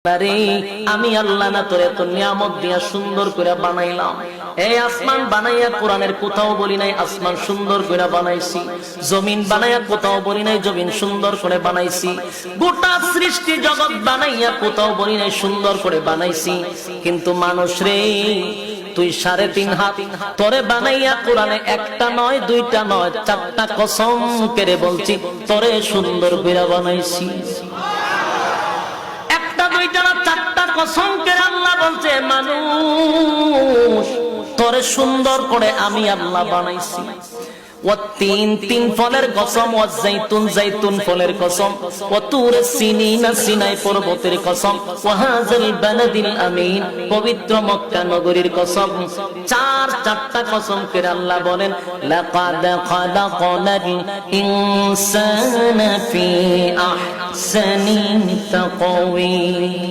আরে আমি আল্লাহ না তোরে এত নিয়ামত দিয়া সুন্দর করে বানাইলাম। এই আসমান বানাইয়া কোরআনের কোথাও বলি নাই আসমান সুন্দর করে বানাইছি, জমিন বানাইয়া কোথাও বলি নাই জমিন সুন্দর করে বানাইছি, গোটা সৃষ্টি জগৎ বানাইয়া কোথাও বলি নাই সুন্দর করে বানাইছি। কিন্তু মানুষ রে, তুই 3.5 হাত তোরে বানাইয়া কোরআনে একটা নয় দুইটা নয় 4টা কসম করে বলছি তোরে সুন্দর করে বানাইছি। একটা দুইটা না 4টা কসম করে আল্লাহ বলছে মানুষ তোরে সুন্দর করে আমি আল্লাহ বানাইছি। তিন ফলের কসম, জাইতুন ফলের কসম, সিনাই পর্বতের কসম, ওয়াহাযাল বালাদিল আমিন পবিত্র মক্কা নগরীর কসম। 4টা কসম করে আল্লাহ বলেন লাকাদ খালাকনাল ইনসানা ফি আহসানি তাকওয়িম।